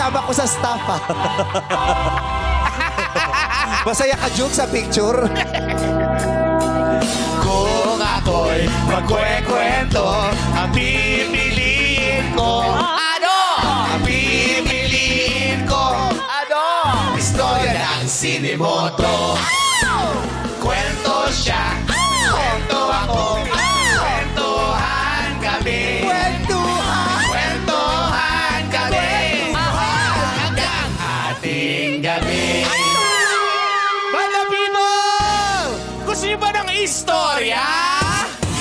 kasama ko sa staff, ha? Masaya ka, Jug, sa picture? Kung ako'y magkwekwento, ang pipiliin ko. Ano? Ang pipiliin ko. Ano? Istorya ng Sinimoto. Kwento siya. Kwento ako. Kwentuhan kami. Kwentuhan! Kwentuhan kami. Hanggang ating gabi. Banda people! Gusto niyo ba ng istorya?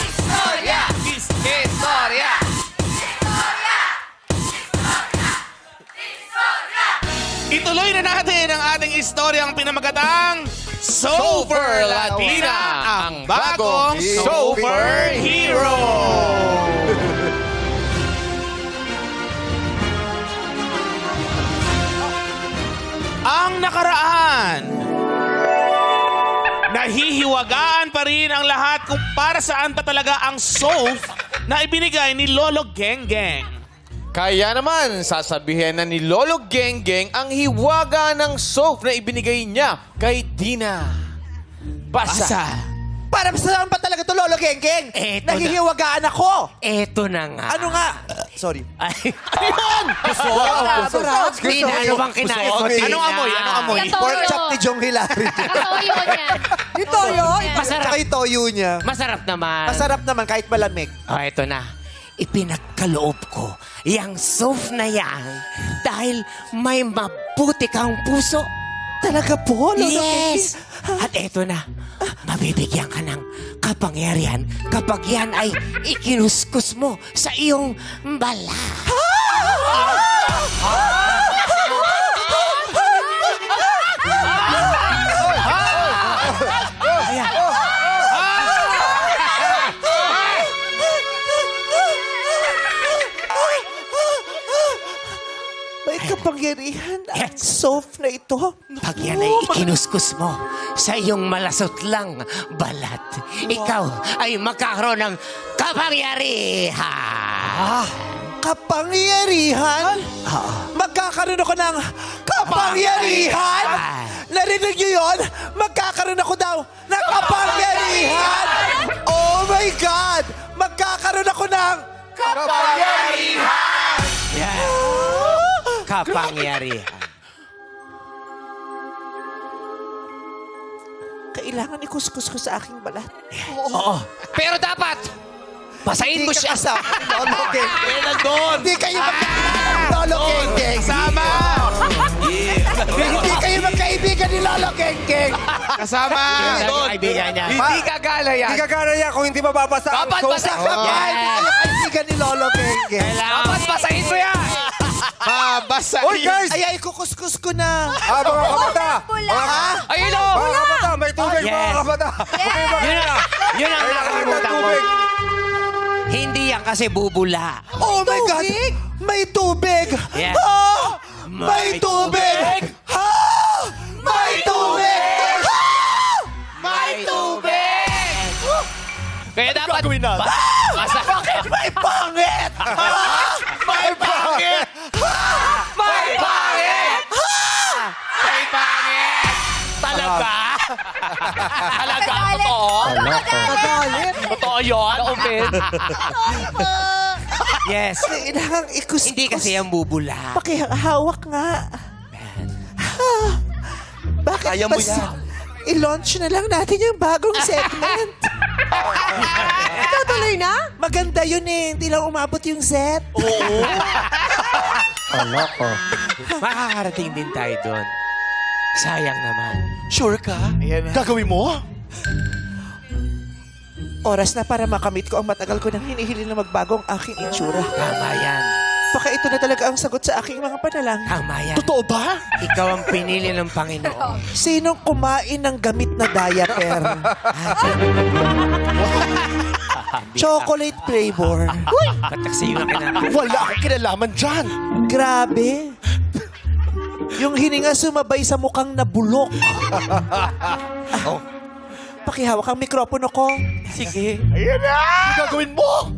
Istorya! Istorya! Ituloy na natin ang ating istoryang pinamagatang Super Latina, ang bagong superhero! Ang nakaraan, nahihiwagaan pa rin ang lahat kung para saan pa talaga ang soap na ibinigay ni Lolo Genggeng. Kaya naman, sasabihin na ni Lolo Genggeng ang hiwaga ng soap na ibinigay niya kay Dina. Basa. Para saan pa talaga to, Lolo Genggeng? Eto na. Nahihiwagaan ako! Eto na nga. Ano nga? Sorry. Ay, Gusto ano bang kinain mo, Tina? Anong amoy? Anong amoy? Ito. Pork chop ni Jong Hilary. Toyo niya. Yung toyo? Masarap. Tsaka yung toyo niya. Masarap naman. Masarap naman kahit malamig. Oh, eto na. Ipinagkaloob ko yung soap na yan dahil may mabuti kang puso. Talaga po, Lolo Yes! Genggeng? At eto na, mabibigyan ka ng kapangyarihan kapag yan ay ikinuskus mo sa iyong bala. May kapangyarihan ang soap na ito. Pag yan ay ikinuskus mo sa iyong malasot lang balat, ikaw ay magkakaroon ng kapangyarihan. Kapangyarihan? Magkakaroon ako ng kapangyarihan? Narinig niyo yun? Magkakaroon ako daw ng kapangyarihan! Oh my God! Magkakaroon ako ng kapangyarihan! Yan. Kapangyarihan. Kailangan ikuskus ko sa aking balat. Oo. Pero dapat, pasain mo siya sa... Lolo Genggeng. Nandun! Hindi kayo Lolo Genggeng. Kasama! Hindi kayo magkaibigan ni Lolo Genggeng. Kasama! Kaibigan niya. Hindi gagala yan. Hindi gagana yan kung hindi mababasa ang Dapat soap. basa. Hindi kayo kaibigan ni Lolo Genggeng. Dapat basahin mo yan. Mabasa! Oy, guys! Ay, kukuskus ko na. Mga kabata! Ayun o. Mga kabata! May tubig, Yes. mga kabata! Yun ang Kailangan nakalimutan ng ko. tubig. Hindi yan kasi bubula. Oh my God! May tubig! Yeah. Ah! May tubig! Ha! May tubig! Ha! May tubig! Kaya dapat... Gagawin natin. Basa. Bakit may pangit? Ha! May pangit! May pangit! May pangit! Talaga? Talaga? Totoo? Totoo yun? Open? Yes. Kailangan ikuskus. Hindi kasi yan bubula. Pakihawak nga. Ha! Bakit Kaya mo mas yan. i-launch na lang natin yung bagong segment? Tutuloy na? Maganda yun eh. Hindi lang umabot yung set. Makakarating din tayo doon. Sayang naman. Sure ka? Gagawin mo? Oras na para makamit ko ang matagal ko nang hinihiling na magbago ang aking itsura. Tama yan. Baka ito na talaga ang sagot sa aking mga panalangin. Tama yan. Totoo ba? Ikaw ang pinili ng Panginoon. Sinong kumain ng gamit na diaper? Chocolate flavor. Ba't kasi yun ang kinakain? Wala akong kinalaman dyan. Grabe. Yung hininga sumabay sa mukhang nabulok. Pakihawak ang mikropono ko. Sige. Ayan na! Ano gagawin mo?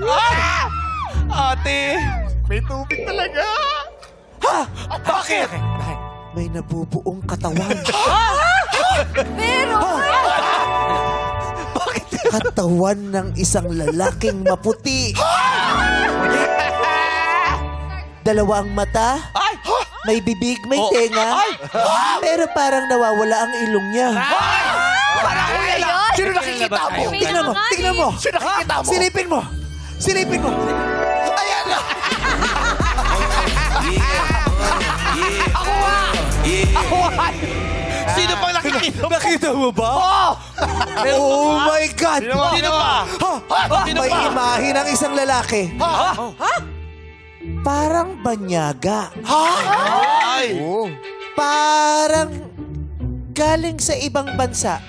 Ah! Ate, may tubig talaga. Ha? Bakit? May nabubuong katawan. Pero, Katawan ng isang lalaking maputi. Dalawang mata. May bibig, may tenga. Pero parang nawawala ang ilong niya. sino nakikita mo? Tingnan mo, tingnan mo. Sino nakikita mo? Silipin mo. Silipin mo. Ayan na. Sino pang nakikita? Nakita mo ba? Oh my God. Sino pa? Sino May pa? imahe ng isang lalaki. Parang banyaga. Ay! Parang galing sa ibang bansa.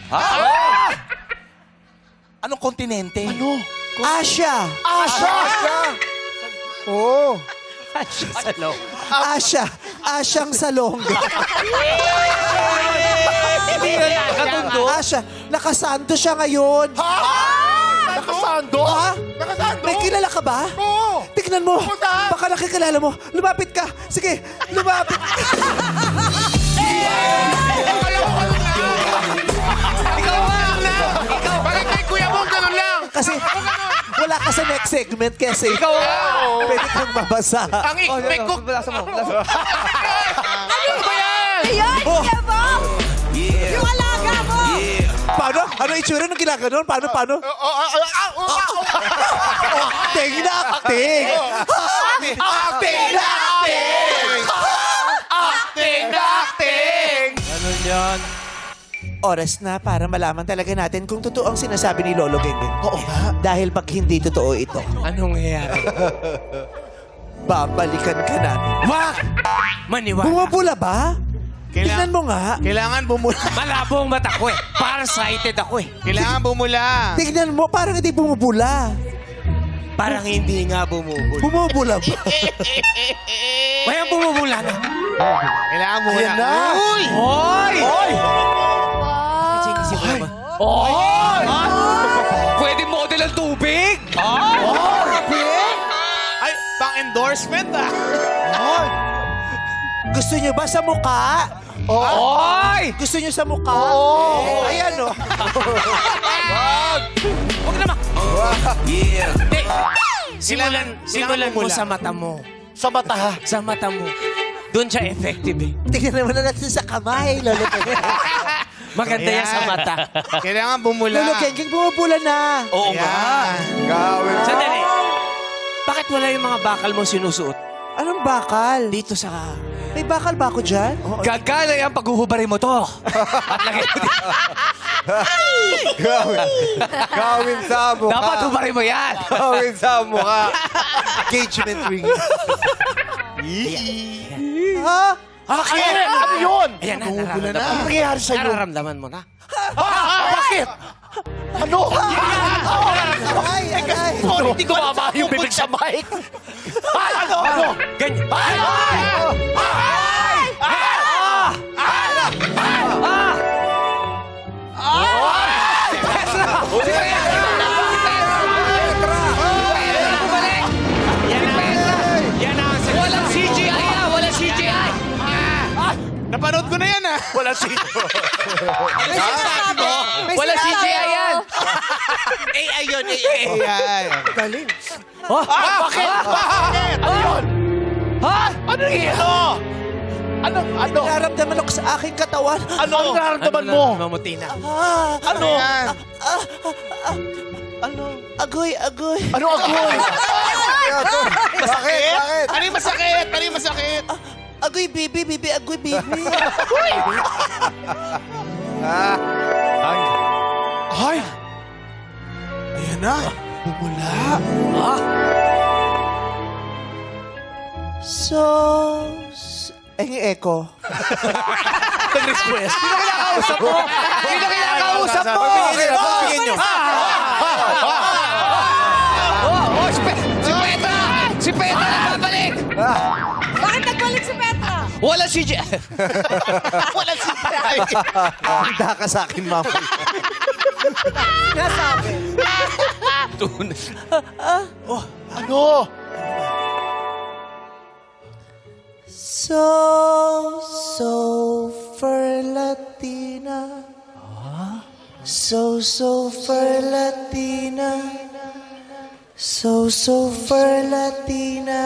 Anong kontinente? Ano? Asia. Oo. Asia. Asyang salongga. Asia. Nakasando siya ngayon. Nakasando? Ha? Nakasando? May kilala ka ba? Oo. Tignan mo. Pupunta. Baka nakikilala mo. Lumapit ka. Sige, lumapit. Bakit kay kuya mo ganun lang? Kasi wala ka sa next segment kasi. Ikaw pwede kang mabasa. Ang ikpek ko. Ano ba yan? Ayun, Oh. Yabong! Yung alaga mo! Paano? Ano itsura ng ginaganon? Paano? Acting na acting! Acting na acting! Acting na acting! Oras na para malaman talaga natin kung totoo ang sinasabi ni Lolo Genggeng. Oo nga. Dahil pag hindi totoo ito, Anong nangyayari? babalikan ka namin. Maniwala. Bumabula ba? Tingnan mo nga. Kailangan bumula. Malabo ang mata ko eh. Farsighted ako eh. Kailangan bumula. Tingnan mo, parang hindi bumubula. Parang hindi nga bumubula. Bumubula ba? Walang bumubula na. Kailangan bumula. Ayan na. Uy! Hoy! Sige, ba? Pwede model ang tubig? Ay, pang-endorsement ah. Gusto niyo ba sa mukha? Oy! Gusto niyo sa mukha? Ayan o. Huwag naman. Hindi. Kailangan Simulan mo bumula. sa mata mo. Sa mata. Sa mata mo. Doon siya effective eh. Tingnan naman na natin sa kamay, Lolo Genggeng. Maganda yan sa mata. Kailangan bumula. Lolo Genggeng, bumubula na. Oo nga. Gawin. Sandali. Bakit wala yung mga bakal mo sinusuot? Anong bakal? Dito sa... May bakal ba ako dyan? Gagana yan pag uhubarin mo to. At lagay mo dito. Gawin sa mukha. Dapat hubarin mo yan. Gawin sa mukha. Engagement ring. Ha? Ano yun? Ayan na, nararamdaman. Ano nangyayari sa'yo? Nararamdaman mo na. Bakit? Ano? Ay, aray. Hindi ko mama yung bibig sa mic. Ano? Ganyan. Yan na ang sagot. Walang CGI ah! Walang CGI! Napanood ko na yan ah. Wala si... Wala CGI yan! AI yun, Ayan. Galing. Bakit? Ano yun? Ha? Ano yun? Ano? Nararamdaman ako sa aking katawan. Ano nararamdaman mo? Mamuti na. Ano? Ayan. Agoy, agoy. Ano agoy? Bakit? Bakit? Ano yung masakit? Ano yung masakit? Agoy, bibi, bibi, agoy, bibi. Ay! Ayan na. Bumula. Yung echo. Nag-request. Sino kinakausap mo? Sino kinakausap mo? Pagbigyan nyo. Si Petra! Si Petra nagbabalik! Bakit nagbalik si Petra? Wala CGI! Wala si Tay. Handa ka sa akin, mama. Nasabi. Ano? So for Latina. So for Latina. So for Latina.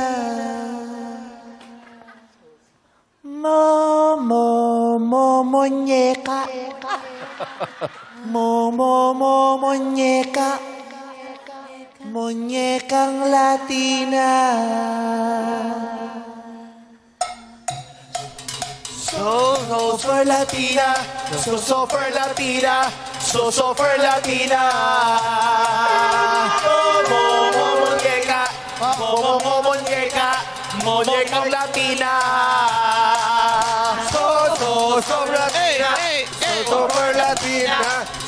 Muñeca. Muñeca. Muñecang Latina. So for Latina. So for Latina. So for Latina. Muñeca. Muñeca. Muñecang Latina. So for Latina. So for Latina.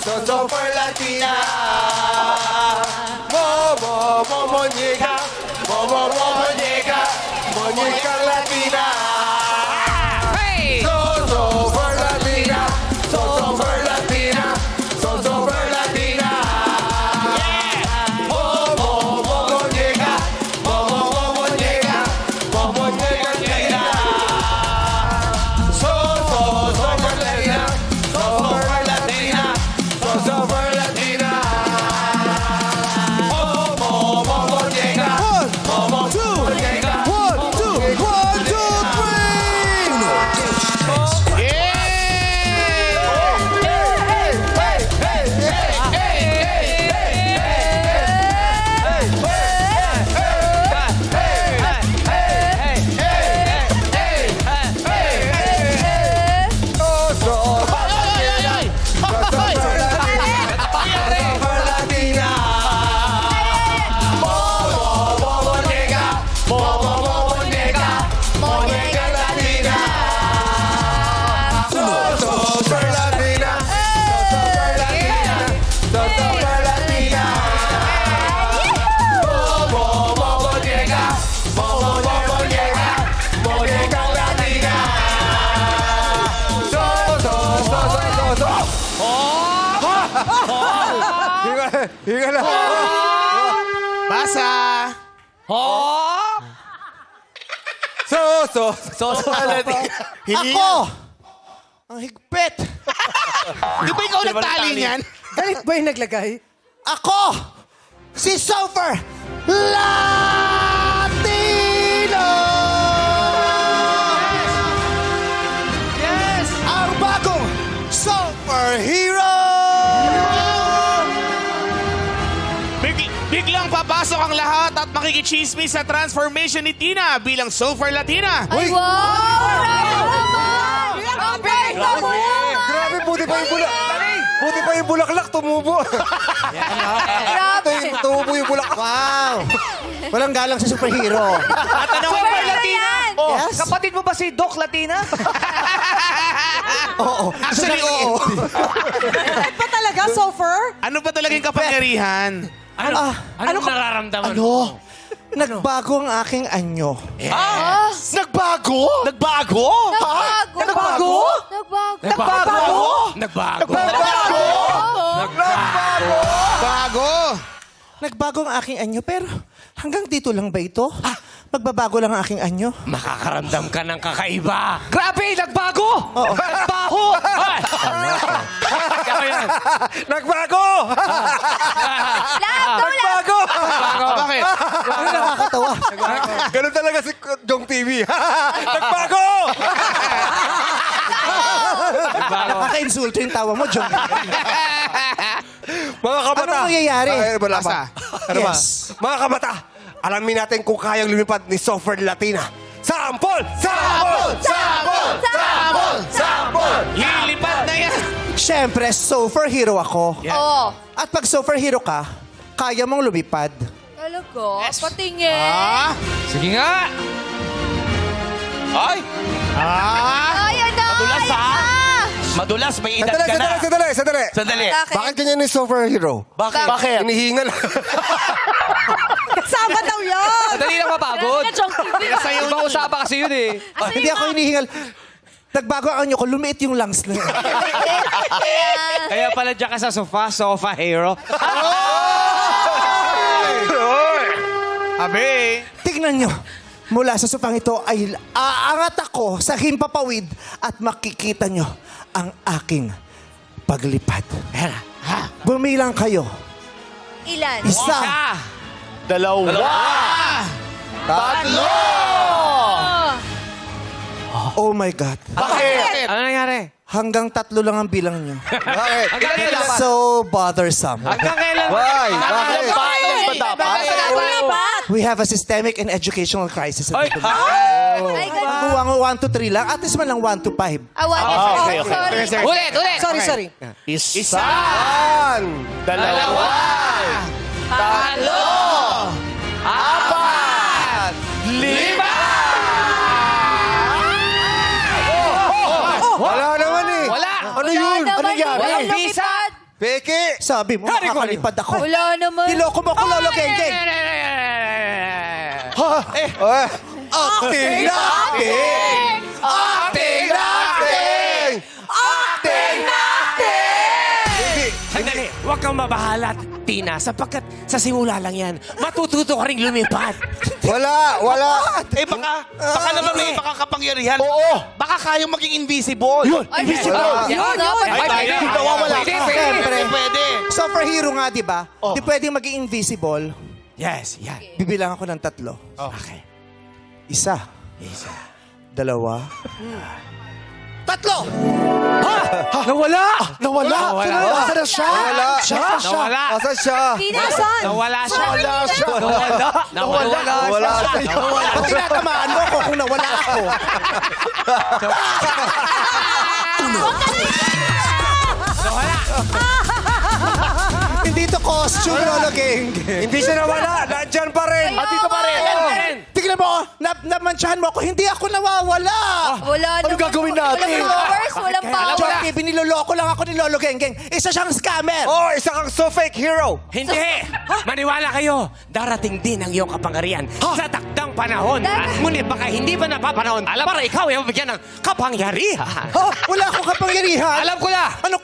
So for Latina. Muñeca. Muñeca. Muñecang Latina. So for Latina. So for Latina. So for Latina. Muñeca. Muñeca. Muñecang Latina. So for Latina. So for Latina. So for Latina. Muñeca. One, two, Higa na. Basa! So, Ako! Ang higpit! Di ba ikaw nagtali niyan? Galit ba yung naglagay? Ako! Si Sofer Latino! Yes! Ang bagong superhero! Biglang papasok ang lahat at makikichismis sa transformation ni Tina bilang Sofer Latina. Ay, wow! Grabe! grabe, buti pa yung bulak. Buti pa yung bulaklak, tumubo. Grabe! Tumubo yung bulaklak. Wow! Walang galang sa superhero. At ano Super Latina! Oh, Yes. kapatid mo ba si Doc Latina? Oo. Actually, oo. Pa talaga, Sofer? Ano ba talagang kapangyarihan? Anong nararamdaman Ano? Nagbago ang aking anyo. Nagbago? Nagbago? Nagbago? Bago! Nagbago ang aking anyo, pero hanggang dito lang ba ito? Magbabago lang ang aking anyo. Makakaramdam ka ng kakaiba. Grabe, nagbago! Oo. Nagbaho! Nagbago! Nagbago! Bakit? Ano nakakatawa? Ganun talaga si Jong TV. Nagbago! Nakaka-insulto yung tawa mo, John. Mga kabata. Anong nangyayari? Ay, wala pa. Basta. Ano ba? Yes. Mga kabata, alamin natin kung kayang lumipad ni Sofer Latina. Sampol! Sampol! Sampol! Sampol! Sampol! Lilipad na yan! Siyempre, superhero ako. Oo. At pag superhero ka, kaya mong lumipad. Talaga? Patingin. Ah? Sige nga! Ay! Ah? Ayan na! Madulas, ayan ha? na! Madulas, may edad ka na. Sandali. Sandali. Bakit? Bakit ganyan ni superhero? Bakit? Hinihingal. Kasama daw yan! Madali lang mapagod. Grabe na, Chong TV. Sayo Iba usapan kasi yun eh. Hindi ako hinihingal. Nagbago ang anyo ko, lumiit yung lungs na yun. Kaya pala dyan ka sa sofa hero. Abe! Tignan nyo. mula sa sopang ito ay aangat ako sa himpapawid at makikita nyo ang aking paglipad. Bumilang kayo. Ilan? Isa, Dalawa. Tatlo. oh my God. Bakit? Ano nangyari? Hanggang 3 lang ang bilang nyo. Bakit? Hanggang kailan? So bothersome. Hanggang kailan? Why? Bakit? Bakit ba dapat? We have a systemic and educational crisis. Ay! Ay, ganun. Kung 1 to 3 lang, at least man lang 1 to 5. Sorry. Ulit! Sorry. Isa. Yan! Dalawa. Tatlo. Apat. Lima. Wala naman eh. Wala. Ano yun? Ano yan? Walang Visa. lumipad. Peke! Sabi mo, makakalipad ako. Wala naman. Niloko mo ako, Lolo Geng-Geng. Acting na acting! Acting na acting! Acting na acting! Sandali, huwag kang mabahalat, Tina, sapagkat sa simula lang yan, matututo ka rin lumipad. Wala! Eh baka naman may makakapangyarihan. Oo! Baka kayong maging invisible. Yun! Wala. Yun. Ay, nawawala ka. Siyempre. Pwede. Superhero nga, di ba? Di pwedeng maging invisible. Yes, yan. Bibilang ako ng 3. Okay. Isa. 2. 3. Nawala! Nawala! Nasaan na siya? Nawala! Nawala! Nasaan siya? Pinasan. Nawala siya! Wala siya! Nawala! Ba't tinatamaan mo ko kung nawala ako? Hindi to costume, Lolo Geng-Geng. Hindi siya nawala! Nandyan pa rin! Dito pa rin. Tignan mo, namantsahan mo ako, hindi ako nawawala. Wala naman. gagawin natin? Walang powers, walang power. Joke, biniloloko lang ako ni Lolo Geng-Geng. Isa siyang scammer. Oh, isa kang so fake hero! Hindi! Maniwala kayo, darating din ang iyong kapangyarihan sa takdang panahon. Ngunit baka hindi pa napapanahon para ikaw ay mabigyan ng kapangyarihan. Ha? Wala akong kapangyarihan. Alam ko na! Ano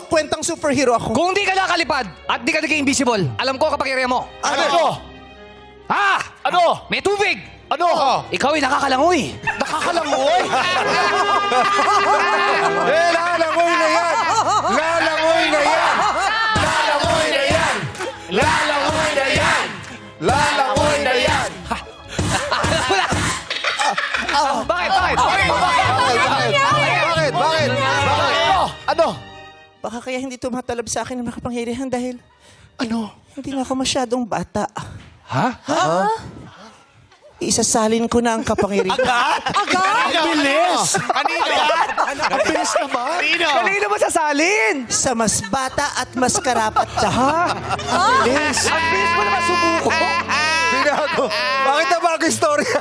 kwentang superhero ako? Kung di ka nakalipad at di ka naging invisible, alam ko kapag mo. Ano? Ha? Ano? May tubig! Ano? Ikaw ay nakakalangoy. Nakakalangoy? Eh, lalangoy na yan! Lalangoy na yan! Lalangoy na yan! Lalangoy na yan! Lalangoy na yan! Wala! Bakit? Bakit? Ano? Baka kaya hindi tumatalab sa akin ang makapangyarihan dahil... Hindi na ako masyadong bata. Isasalin ko na ang kapangyarihan. Bilis! Kanino? Ang bilis naman. Kanino? Kanino mo sasalin? Sa mas bata at mas karapat siya. Ang bilis mo naman sumuko. Binago. Bakit na bago istorya?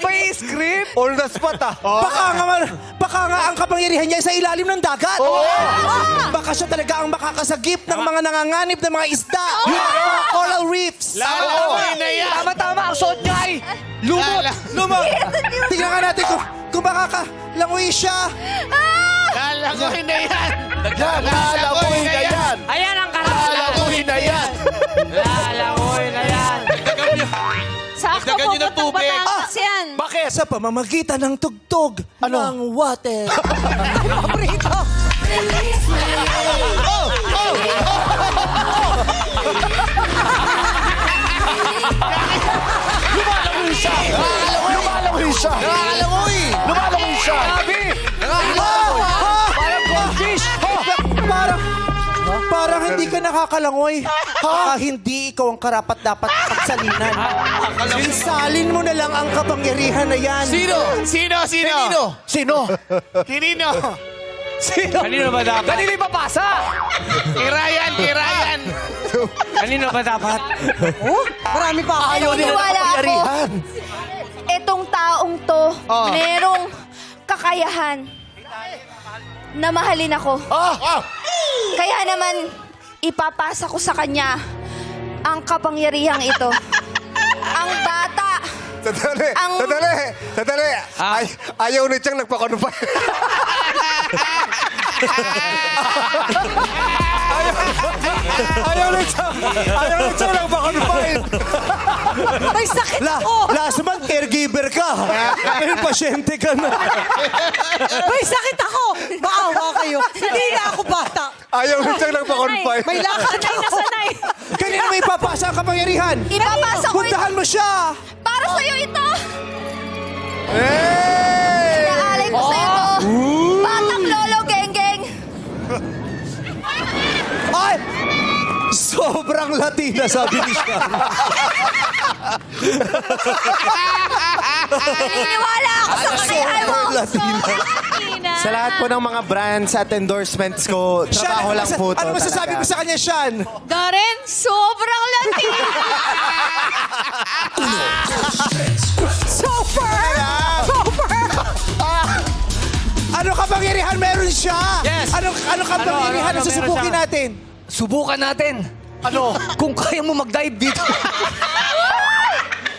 May script? All the spot ah. Baka nga ang kapangyarihan niya sa ilalim ng dagat. Baka siya talaga ang makakasagip ng mga nanganganib na mga isda. Mga coral reefs. Lalamoy na yan. Tama-tama, ang suot niya ay Lumot! Tingnan nga natin kung makakalangoy siya. Lalamoy na yan. Lalamoy na yan! Ayan ang karapatan. Lalamoy na yan! Lalangoy na yan. Sakto Dagdagan niyo ng pupuntang tubig. Batangas yan. Bakit? Sa pamamagitan ng tugtog ng water. Lumalangoy siya! Lumalangoy siya! Parang hindi ka nakakalangoy. Baka hindi ikaw ang karapat dapat pagsalinan. Salin mo na lang ang kapangyarihan na yan. Sino? Kanino ba dapat? Kanino ipapasa? Kirayan. Kanino ba dapat? Marami pa ako. Ayaw nila ng Naniniwala ako. kapangyarihan. Etong taong to, merong kakayahan na mahalin ako. Kaya naman, ipapasa ko sa kanya ang kapangyarihang ito. Ang bata. Sandali! Ayaw na siyang nagpakonupay. Ayaw na siyang nagpakonupay. May sakit ako. Last month, caregiver ka. Ngayon, pasyente ka na. May sakit ako. Maawa kayo. Hindi na ako bata. Ayaw na siyang nagpa-confine. May lakad ako. Kanina may ipapasa ang kapangyarihan. Ipapasa ko ito. Puntahan mo siya. Para sa'yo ito. Hey! Inaalay ko sa'yo to. Batang lolo, geng-geng. Ay! Sobrang Latina, sabi ni siya. Naniniwala ako sa kakayahan mo. Sobrang Latina. Sa lahat po ng mga brands at endorsements ko, trabaho lang po to. Ano masasabi mo sa kanya, Sean? Darren, sobrang Latina. Super! Ano kapangyarihan meron siya? Yes. Ano kapangyarihan Ano, na susubukin meron siya? natin? Subukan natin. Ano? Kung kaya mo mag-dive dito.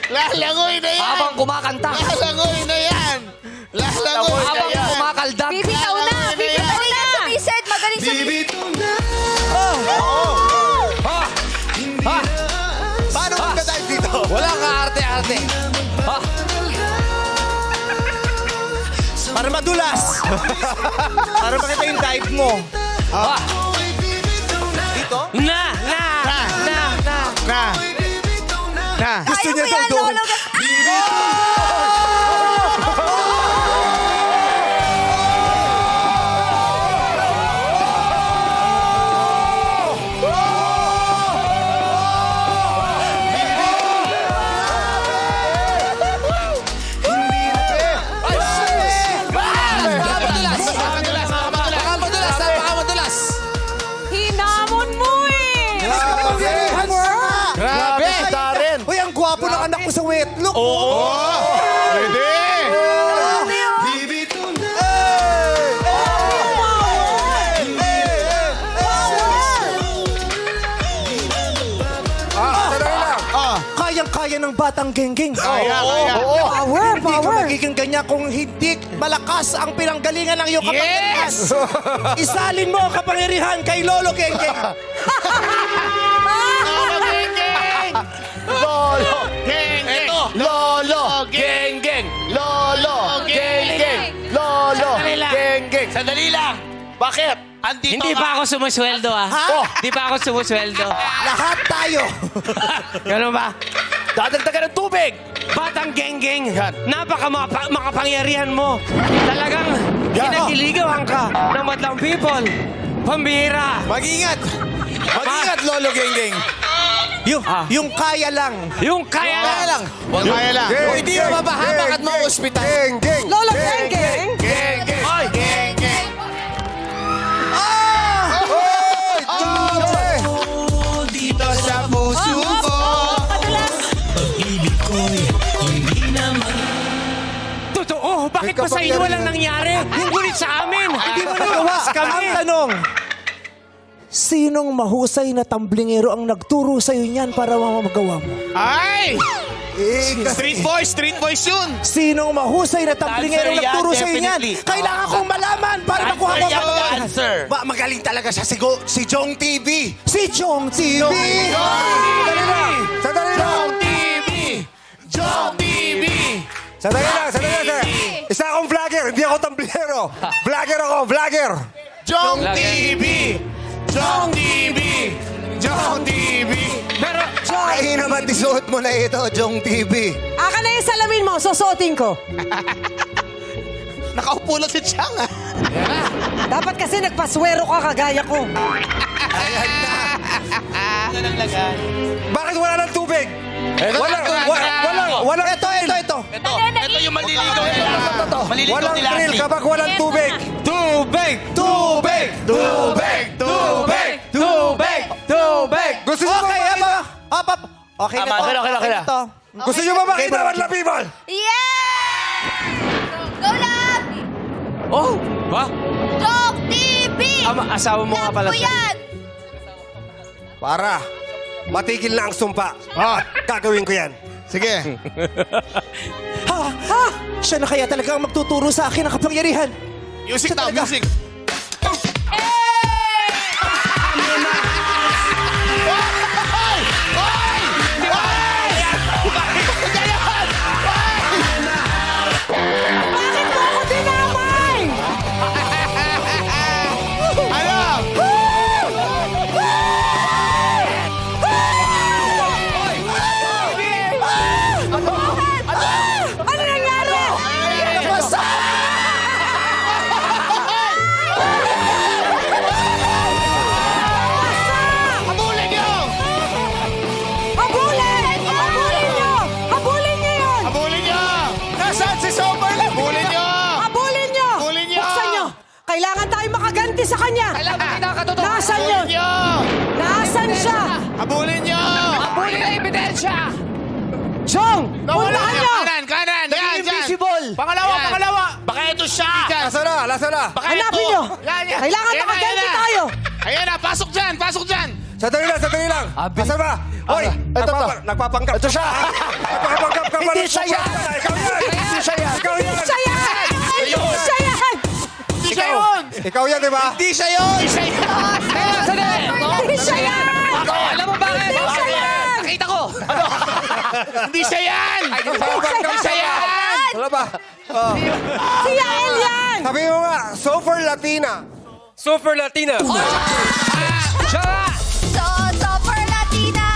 Lalangoy na yan! Habang kumakanta. Lalangoy na yan! Lalangoy na Habang yan! kumakaldag. Bibitaw na. Bibitaw na. Sumisid. Magaling sumisid. Paano magdadive dito? Wala ka arte-arte. Para madulas. Para makita yung dive mo. Dito? Na. Gusto Ayaw niya mo daw yan, doon. lolo. Napakadulas! Hinamon mo eh. Kapangyarihan siya. Grabe! Darren! Uy, ang gwapo ng anak ko sa wetlook. Pwede! Sandali lang. Kayang-kaya ng batang genggeng. Kaya. Power, Hindi ka power. magiging ganyan kung hindi malakas ang pinanggalingan ng iyong kapangyarihan. Isalin mo ang kapangyarihan kay Lolo Genggeng. Lolo! Geng-geng! Lolo! Geng-geng! Lolo! Geng-geng! Lolo! Geng-geng! Sandali lang! Bakit? Andito Hindi ka. pa ako sumusweldo Hindi pa ako sumusweldo. Lahat tayo. Ganun ba? Dadagdagan ng tubig! Batang geng-geng. Makapangyarihan mo. Talagang kinagiligawan ka ng madlang people. Pambira. Mag-ingat. Mag-ingat, Lolo Genggeng. Yung kaya lang. Yung kaya lang. Kaya lang. Geng, Kung hindi geng, mo mapahamak at geng, mauospital. Geng, geng. Lolo Geng Geng. Geng-geng! Oy! Geng-geng! Dito sa puso ko. Totoo. Bakit pa sa inyo walang nangyari? Ngunit sa amin. Hindi mo nagawa. Ang tanong, sinong mahusay na tamblingero ang nagturo sa'yo niyan para magawa mo? Ay! Street boys yun! Sinong mahusay na tamblingero ang Dancer yan, nagturo sa'yo niyan? definitely. Kailangan kong malaman para makuha mo ang kapangyarihan. Answer! Magaling talaga siya si Jong TV. Si Chong TV! Sandali lang. TV! Jong TV! Sandali lang, sir. Isa akong vlogger, hindi ako tamblero. Vlogger ako, vlogger. Jong TV! Jong TV! Jong TV! Pero, Ay naman, disuot mo na ito, Jong TV. Aka na yung salamin mo, susuotin ko. Nakaupo lang si Chang, ah. Dapat kasi nagpaswero ka kagaya ko. Bakit wala ng tubig? Walang Ito. Ito yung maliligaw nila. Maliligaw walang nila. thrill kapag walang tubig. tubig! Gusto nyo Okay, ba up. Okay na to. Okay na. to. Gusto nyo ba makita ang la people? Yeah! Go lang! Oh! Ha? Jong TV! Asawa mo nga pala Love ko siya. yan! Para matigil na ang sumpa. Gagawin ko yan. Sige. Siya na kaya talaga ang magtuturo sa akin ng kapangyarihan. Music Siya now, talaga. music! sa kanya. Nasaan yun? Nasaan siya? Habulin nyo! Abulin na ebidensya! Chong! Puntahan nyo! Kanan! Yan, Invisible! Pangalawa! Baka ito siya! Lasa na. Baka Hanapin nyo! Kailangan makaganti tayo! Ayan na, pasok dyan! Sandali lang. Asan ba? Hoy, nagpapanggap. Ito siya. Nagpapanggap ka. Hindi siya yan. Hindi siya yan. Ikaw yan. Siya yan! Siya yan! Hindi siya yun! Ikaw yan, di ba? Hindi siya yun! Hindi siya yan! Alam mo bakit? Hindi siya yan! Nakita ko! Hindi siya yan! Hindi siya yan! Wala ba? Si Yael yan! Sabi mo nga, Sofer Latina. Super Latina! Super Latina.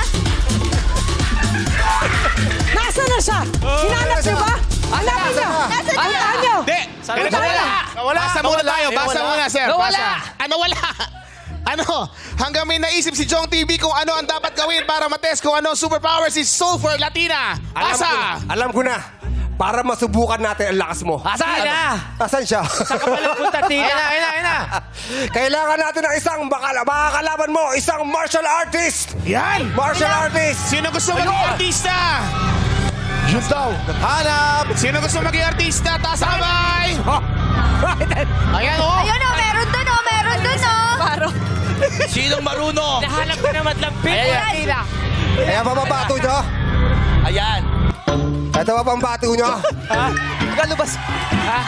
Nasaan na siya? Hinanap niyo ba? Hanapin niyo! Nasaan Puntahan niya? niyo! Hindi! Basa muna tayo, basa muna, sir. Nawala. Nawala! Ano? Hanggang may naisip si Jong TV kung ano ang dapat gawin para matest kung ano ang superpower si Sulfur Latina. Basa! Alam ko na. Para masubukan natin ang lakas mo. Asan na? Asan siya? Punta, Tina. Ayun na. Kailangan natin ng isang makakalaban mo, isang martial artist. Yan! Martial artist. Sino gusto maging artista? Yun daw. Hanap! Sino gusto maging artista? Taas ang kamay! Ayan, oh! Ayun o, meron dun o, Paro. Sinong marunong? Nahanap ka na matlampit. Tina. Ayan pa bato nyo. Ayan! Ito pa bato nyo. Kalubas!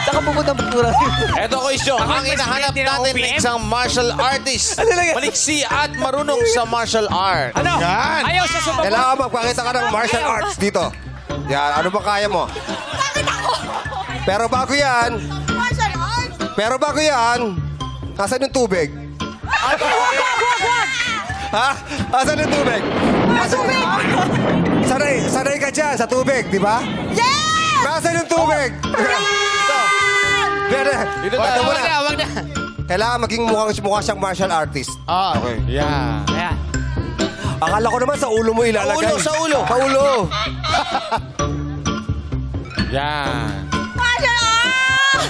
Saka pupunta ang batura. Eto ko isyo, ang hinahanap natin ng isang martial artist. Maliksi at marunong sa martial art. Ano? Yan! Ayaw sa super... Kailangan magpakita ka ng martial arts dito. Yan, ano ba kaya mo? Bakit ako? Pero Martial arts. bago yan, asan yung tubig? Wag! Ha? Asan yung tubig? Sanay ka dyan sa tubig, di ba? Yes! Nasaan yung tubig? Dito tayo. Wag na! Kailangan maging mukha siyang martial artist. Ah, okay. Yan. Ayan. Akala ko naman sa ulo mo ilalagay. Sa ulo. Sa ulo. Yan. Martial arts!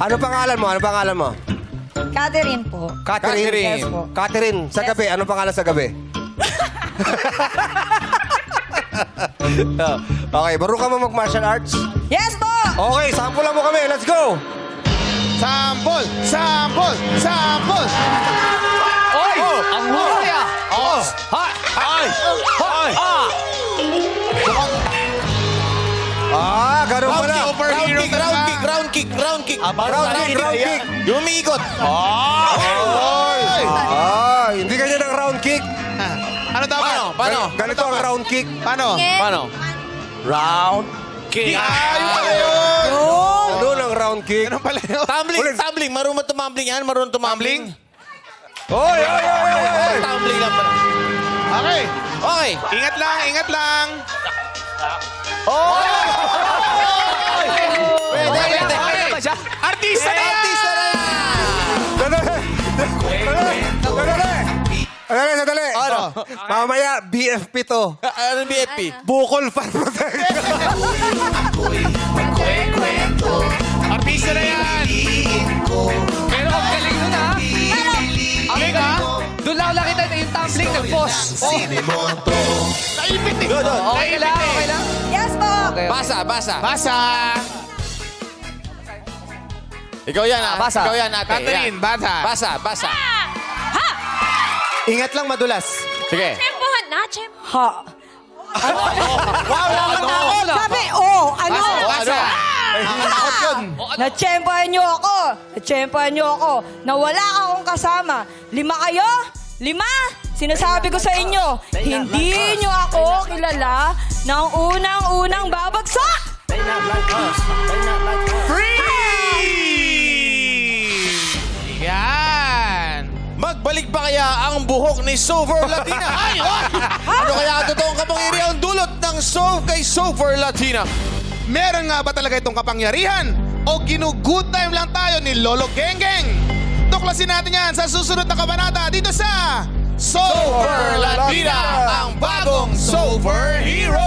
Ano pangalan mo? Catherine po. Catherine. Yes po. Catherine, sa gabi. Ano pangalan sa gabi? Okay, marunong ka mo mag-martial arts? Yes po! Okay, sample mo kami. Let's go! Sample! Oy! Ang huli ah! Ganun pala. Superhero Ground kick. Ground kick. Umiikot. Hindi ganyan ang round kick. Ano dapat? Paano? Ganito ang round kick. Paano? Paano? Round kick. Ganun ang round kick. Ano pala yun? Tumbling. Marunong tumambling yan? Marunong tumambling? Oy! Tumbling lang pala. Okay. Okay. Ingat lang. Pwede. Artista na yan! Sandali. Ano? Mamaya, BFP to. Anong BFP? Bukol fan protection. Artista na yan! Pero ang galing nun ah. Galing ha? Doon lang nakita yung tumbling ng boss. Naipit eh! Okay lang. Yes po! Basa. Basa! Ikaw yan ah. Basa. Ikaw yan ate. Catherine, Yan. basa. Basa. Ingat lang madulas. Sige. Tempohan na, tempo. Ha? Sabi, oh! Ano? Basa! Takot yun. Natsyempohan niyo ako. Nawala akong kasama. 5 kayo? 5? Sinasabi ko sa inyo, hindi niyo ako kilala ng unang babagsak! Yan! Magbalik ba kaya ang buhok ni Sofer Latina? Ano kaya ang totoong kapangyarihang dulot ng kay Sofer Latina? Meron nga ba talaga itong kapangyarihan? O ginugood time lang tayo ni Lolo Genggeng? Tuklasin natin yan sa susunod na kabanata dito sa Sofer Latina, ang bagong Sofer Hero!